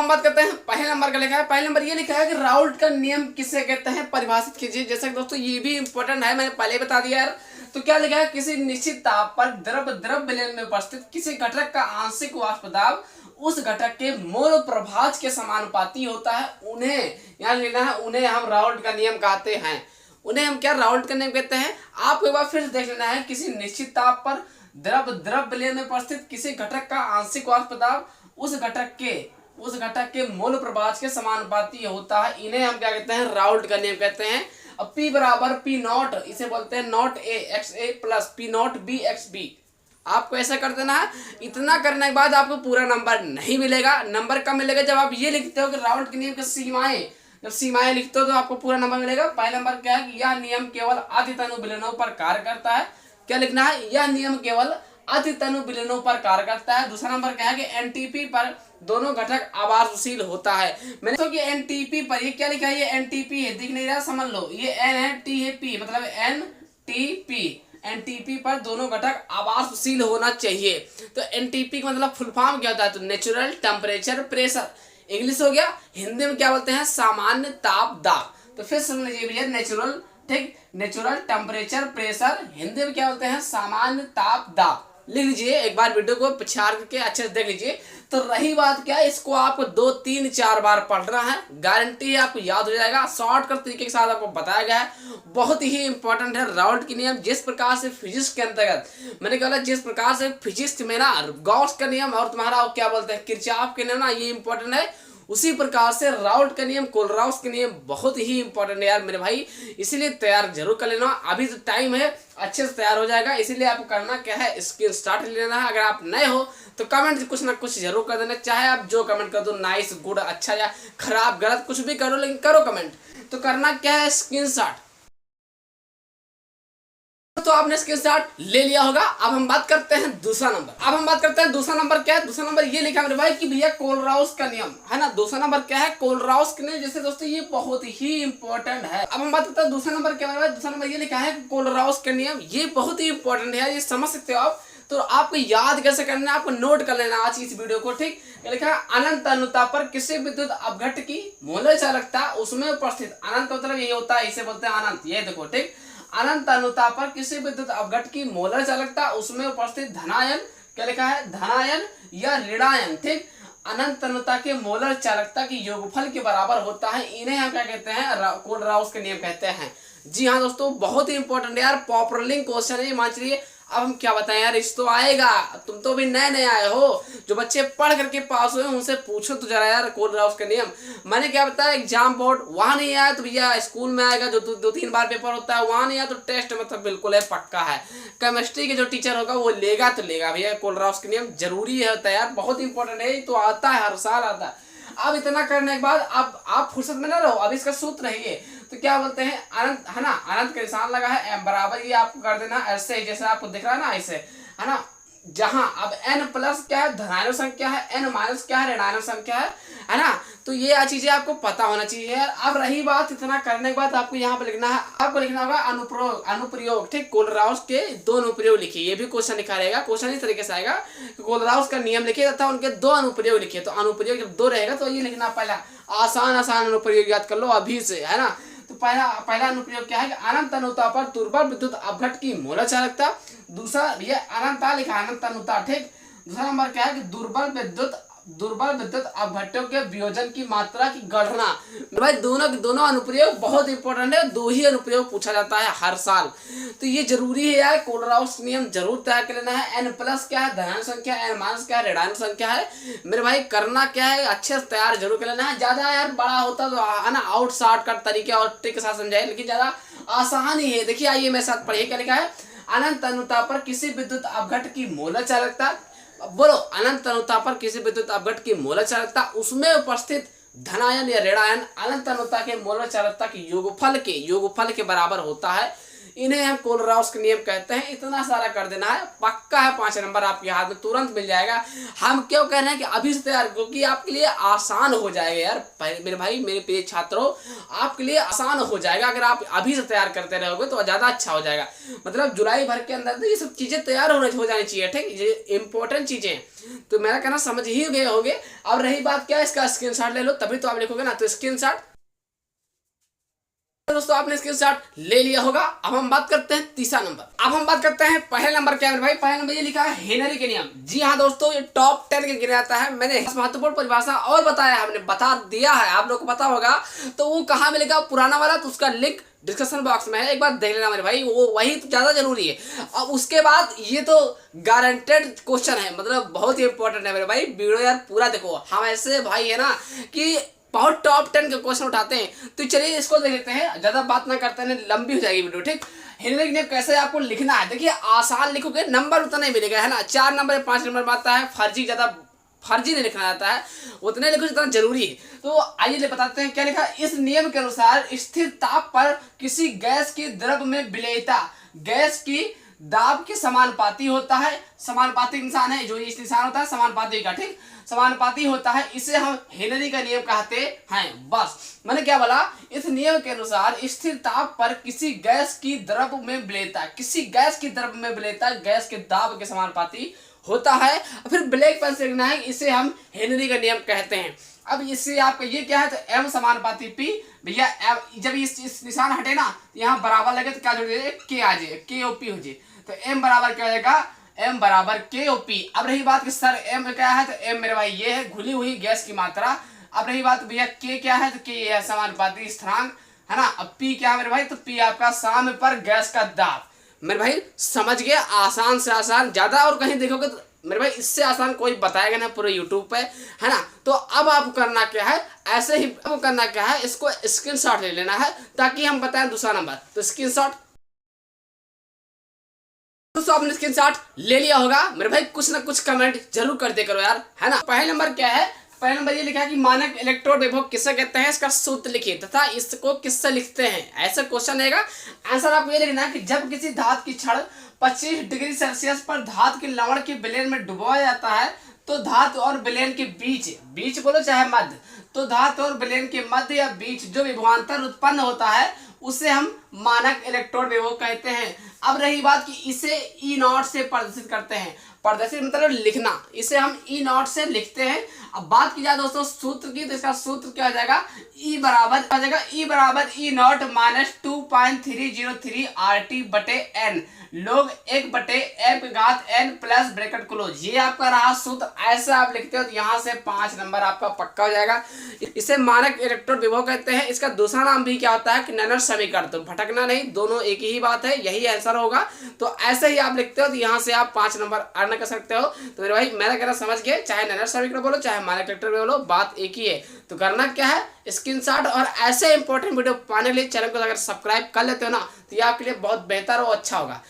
हम बात करते हैं पहले नंबर का। लिखा है पहले नंबर ये लिखा है कि राउल्ट का नियम किसे कहते हैं, परिभाषित कीजिए। जैसे कि दोस्तों ये भी इंपॉर्टेंट है, मैंने पहले बता दिया यार। तो क्या लिखा है, किसी निश्चित ताप पर द्रव विलयन में उपस्थित किसी घटक का आंशिक वाष्प दाब उस घटक के मोल प्रभाज के समानुपाती होता है, उन्हें यहाँ लेना है, उन्हें हम राउल्ट का नियम कहते हैं। उन्हें हम क्या राउल्ट का नियम कहते हैं। आपको एक बार फिर से देख लेना है, किसी निश्चित ताप पर द्रव विलयन में उपस्थित किसी घटक का आंशिक वाष्प दाब उस घटक के मोल प्रभाज के समानुपाती होता है, इन्हें हम क्या कहते हैं, राउल्ट का नियम कहते हैं। अब P बराबर P नॉट, इसे बोलते हैं not A x A plus P not B x B। आपको ऐसा कर देना है। इतना करने के बाद आपको पूरा नंबर नहीं मिलेगा। नंबर कब मिलेगा, जब आप ये लिखते हो कि राउल्ट के नियम की सीमाएं, जब सीमाएं लिखते हो तो आपको पूरा नंबर मिलेगा। पहला नंबर क्या है कि यह नियम केवल अतितनु विलयनों पर कार्य करता है। क्या लिखना है, यह नियम केवल अतितनु विलयनों पर कार्य करता है। दूसरा नंबर क्या है कि एनटीपी पर दोनों घटक आवर्तशील होता है। मैंने तो कि एनटीपी पर ये क्या लिखा है, ये एनटीपी है, दिख नहीं रहा, समझ लो, ये एन है, टी है, पी, मतलब एनटीपी। एनटीपी पर दोनों घटक आवर्तशील होना चाहिए। तो एनटीपी का मतलब फुल फॉर्म क्या होता है, तो नेचुरल टेम्परेचर प्रेशर, इंग्लिश हो गया। हिंदी में क्या बोलते हैं, सामान्य ताप दाब। तो फिर समझ लीजिए भैया, नेचुरल, ठीक, नेचुरल टेम्परेचर प्रेशर, हिंदी में क्या बोलते हैं, सामान्य ताप दाब। लिख लीजिए एक बार, वीडियो को पछाड़ करके अच्छे से देख लीजिए। तो रही बात क्या है, इसको आपको 2, 3, 4 बार पढ़ना है, गारंटी है आपको याद हो जाएगा। शॉर्टकट तरीके के साथ आपको बताया गया है, बहुत ही इंपॉर्टेंट है राउल्ट के नियम। जिस प्रकार से फिजिक्स के अंतर्गत मैंने कहा, जिस प्रकार से फिजिक्स में ना गॉस का नियम और तुम्हारा क्या बोलते हैं किरचॉफ के नियम ना, ये इंपॉर्टेंट है, उसी प्रकार से राउल्ट का नियम, कोलराउस के नियम बहुत ही इंपॉर्टेंट है यार मेरे भाई। इसीलिए तैयार जरूर कर लेना, अभी तो टाइम है, अच्छे से तैयार हो जाएगा। इसीलिए आपको करना क्या है, स्क्रीन शॉट ले लेना है। अगर आप नए हो तो कमेंट कुछ ना कुछ जरूर कर देना, चाहे आप जो कमेंट कर दो, नाइस, गुड, अच्छा या खराब, गलत, कुछ भी करो, लेकिन करो कमेंट। तो करना क्या है, स्क्रीन शॉट। तो आपने स्क्रीनशॉट ले लिया होगा। अब हम बात करते हैं दूसरा नंबर। क्या है दूसरा नंबर, ये लिखा मेरे भाई कि भैया कोलराउस का नियम है ना। दूसरा नंबर क्या है, कोलराउस का नियम। जैसे दोस्तों ये बहुत ही इंपॉर्टेंट है। अब हम बात करते हैं दूसरा नंबर क्या है। दूसरा नंबर ये लिखा है कोलराउस का नियम, ये बहुत ही इंपॉर्टेंट है, ये समझ सकते हो आप। तो आपको याद कैसे करना है, आपको नोट कर लेना आज की इस वीडियो को, ठीक। लिखा है अनंत अनुता पर किसी विद्युत अपघट की मोलर चालकता उसमें उपस्थित, अनंत मतलब यही होता है, इसे बोलते हैं अनंत। ये देखो, ठीक, अनंत अनुता पर किसी विद्युत अपघट की मोलर चालकता उसमें उपस्थित धनायन, क्या लिखा है, धनायन या ऋणायन, ठीक, अनंत अनुता के मोलर चालकता की योगफल के बराबर होता है, इन्हें हम क्या कहते हैं, कोलराउस के नियम कहते हैं। जी हाँ दोस्तों, बहुत ही इंपॉर्टेंट यार, पॉपुलर क्वेश्चन है, मान चलिए। अब हम क्या बताएं यार, इस तो आएगा, तुम तो भी नए नए आए हो, जो बच्चे पढ़ करके पास हुए उनसे पूछो तो जरा यार कोलराउस का नियम। मैंने क्या बताया, एग्जाम बोर्ड वहां नहीं आया तो भैया स्कूल में आएगा, जो 2-3 बार पेपर होता है वहां नहीं आया तो टेस्ट मतलब बिल्कुल है, पक्का है। केमिस्ट्री के जो टीचर होगा वो लेगा तो लेगा भैया, कोलराउस का नियम जरूरी है, होता है यार, बहुत इंपॉर्टेंट है, तो आता है, हर साल आता है। अब इतना करने के बाद अब आप फुर्सत में ना रहो, अब इसका सूत्र है ये, तो क्या बोलते हैं, अनंत है ना, अनंत का निशान लगा है, m बराबर, ये आपको कर देना ऐसे, जैसे आपको दिख रहा है ना, ऐसे है ना। जहां अब n प्लस क्या है, धनात्मक संख्या है, n माइनस क्या है, ऋणात्मक संख्या है ना। तो ये चीजें आपको पता होना चाहिए यार। अब रही बात, इतना करने के बाद आपको यहाँ पे लिखना है, आपको लिखना होगा अनुप्रयोग, ठीक, कोलराउस के 2 अनुप्रयोग लिखिए। ये भी क्वेश्चन लिखा रहेगा, क्वेश्चन इस तरीके से आएगा, कोलराउस का नियम लिखिए तथा उनके 2 अनुप्रयोग लिखिए। तो अनुप्रयोग जब 2 रहेगा तो ये लिखना, पहला आसान अनुप्रयोग याद कर लो अभी से, है ना। तो पहला अनुप्रयोग क्या है कि अनंत अनुता पर दुर्बल विद्युत अपघट की मोलर चालकता। दूसरा ये अनंता लिखा, अनंत अनुता, ठीक। दूसरा नंबर क्या है कि दुर्बल विद्युत अपघट्टों के वियोजन की मात्रा की गणना। भाई दोनों अनुप्रयोग बहुत इंपॉर्टेंट है, 2 ही अनुप्रयोग पूछा जाता है हर साल, तो ये जरूरी है यार, कोलराउस नियम जरूर तैयार कर लेना है। n प्लस क्या है, धनात्मक संख्या, n माइनस क्या है, ऋणात्मक संख्या है। मेरे भाई करना क्या है, अच्छे से तैयार जरूर कर लेना है। ज्यादा यार बड़ा होता तो है ना, आउट शॉर्टकट तरीके और ट्रिक के साथ समझाए, लेकिन ज्यादा आसान ही है। देखिए आइए मेरे साथ पढ़िए, क्या लिखा है, अनंत अनुता पर किसी विद्युत अपघट की मोलर चालकता, बोलो, अनंत अनुता पर किसी विद्युत अपघट की मोलर चालकता उसमें उपस्थित धनायन या ऋणायन अनंत अनुता के मोलर चालकता की योगफल के बराबर होता है, इन्हें हम कोलराउस के नियम कहते हैं। इतना सारा कर देना है, पक्का है 5 नंबर आपके हाथ में तुरंत मिल जाएगा। हम क्यों कह रहे हैं कि अभी से तैयार, क्योंकि आपके लिए आसान हो जाएगा यार मेरे भाई, मेरे प्रिय छात्रों, आपके लिए आसान हो जाएगा अगर आप अभी से तैयार करते रहोगे तो ज़्यादा अच्छा हो जाएगा। मतलब जुलाई भर के अंदर तो ये सब चीज़ें तैयार हो जानी चाहिए, ठीक, ये इंपॉर्टेंट चीज़ें। तो मेरा कहना समझ ही गए होंगे। अब रही बात क्या, इसका स्क्रीनशॉट ले लो तभी तो आप लिखोगे ना, तो स्क्रीनशॉट दोस्तों आपने स्क्रीनशॉट ले लिया होगा। अब हम बात करते हैं तीसरा नंबर। अब हम बात करते हैं पहले नंबर क्या है भाई, पहले नंबर ये लिखा है हेनरी के नियम। जी हाँ दोस्तों, ये टॉप 10 के गिना जाता है। मैंने महत्वपूर्ण परिभाषा और बताया, हमने बता दिया है, आप लोग को पता होगा। तो वो कहाँ मिलेगा पुराना वाला, तो उसका लिंक डिस्क्रिप्शन बॉक्स में है, एक बार देख लेना मेरे भाई, वो वही तो ज्यादा जरूरी है। अब उसके बाद ये तो गारंटेड क्वेश्चन है, मतलब बहुत ही इंपॉर्टेंट है मेरे भाई, वीडियो यार पूरा देखो। हम ऐसे भाई है ना कि बहुत टॉप 10 के क्वेश्चन उठाते हैं। तो चलिए इसको देख लेते हैं, ज्यादा बात ना करते हैं, लंबी हो जाएगी वीडियो, ठीक। हेनरी ने कैसे आपको लिखना है, देखिए आसान लिखोगे नंबर उतना नहीं मिलेगा, है ना। 4 नंबर 5 नंबर में आता है, फर्जी नहीं लिखना आता है, उतने लिखो जितना जरूरी है। तो आइए बताते हैं क्या लिखा। इस नियम के अनुसार स्थिर ताप पर किसी गैस की द्रव में विलेयता गैस की दाब के समानुपाती होता है। समानुपाती निशान है, जो इस निशान होता है समानुपाती का, ठीक, समानुपाती होता है, इसे हम हेनरी का नियम कहते हैं। बस मैंने क्या बोला, इस नियम के अनुसार स्थिर ताप पर किसी गैस की द्रव में विलेयता, किसी गैस की द्रव में विलेयता गैस के दाब के समानुपाती होता है। फिर ब्लैक पेन से लिखना है, इसे हम हेनरी का नियम कहते हैं। अब इससे आपका ये क्या है, तो एम समानुपाती पी भैया, जब इस निशान हटे ना, यहाँ बराबर लगे तो क्या जोड़ दीजिए, के आ जाए, के ओ पी हो जाए। तो एम बराबर क्या हो जाएगा, एम बराबर के ओ पी। अब रही बात कि सर एम क्या है, तो एम मेरे भाई ये है घुली हुई गैस की मात्रा। अब रही बात भैया के क्या है, तो के है समानुपाती स्थिरांक, है ना। अब पी क्या है मेरे भाई, तो पी आपका साम्य पर गैस का दाब। मेरे भाई समझ गए, आसान से आसान, ज्यादा और कहीं देखोगे तो मेरे भाई इससे आसान कोई बताएगा ना पूरे यूट्यूब पे, है ना। तो अब आपको करना क्या है, ऐसे ही आपको करना क्या है, इसको स्क्रीनशॉट ले लेना है ताकि हम बताएं दूसरा नंबर। तो स्क्रीनशॉट दोस्तों आपने स्क्रीनशॉट ले लिया होगा मेरे भाई, कुछ ना कुछ कमेंट जरूर कर दे करो यार, है ना। पहले नंबर क्या है, पहले नंबर ये लिखा है कि मानक इलेक्ट्रोड विभव किसे कहते हैं, इसका सूत्र लिखिए तथा इसको किससे लिखते हैं, ऐसा क्वेश्चन रहेगा। आंसर आपको ये लिखना है कि जब किसी धातु की छड़ 25 डिग्री सेल्सियस पर धातु के लवण के विलयन में डुबोया जाता है, तो धातु और विलयन के बीच बोलो चाहे मध्य, तो धातु और विलयन के मध्य या बीच जो विभवांतर उत्पन्न होता है उसे हम मानक इलेक्ट्रोड विभव कहते हैं। अब रही बात कि इसे ई नॉट से प्रदर्शित करते हैं, प्रदर्शित मतलब लिखना, इसे हम ई नॉट से लिखते हैं। अब बात की जाए दोस्तों सूत्र की, तो इसका सूत्र क्या हो जाएगा, ई बराबर आ जाएगा, ई बराबर ई नॉट माइनस 2.303 RT बटे एन लोग 1 बटे एफ घात एन प्लस ब्रैकेट क्लोज। ये आपका रहा सूत्र, ऐसे आप लिखते हो तो यहाँ से 5 नंबर आपका पक्का हो जाएगा। इसे मानक इलेक्ट्रोड विभव कहते हैं। इसका दूसरा नाम भी क्या होता है कि नैनर समीकरण, तो भटकना नहीं, दोनों एक ही बात है, यही आंसर होगा। तो ऐसे ही आप लिखते हो तो यहाँ से आप 5 नंबर अर्न कर सकते हो। तो मेरे भाई मेरा कहना समझ गए, चाहे नैनर समीकरण बोलो चाहे मानक इलेक्ट्रोड विभव बोलो, बात एक ही है। तो करना क्या है, स्क्रीनशॉट और ऐसे इंपॉर्टेंट वीडियो पाने के लिए चैनल को अगर सब्सक्राइब कर लेते हो ना, तो ये आपके लिए बहुत बेहतर और अच्छा होगा।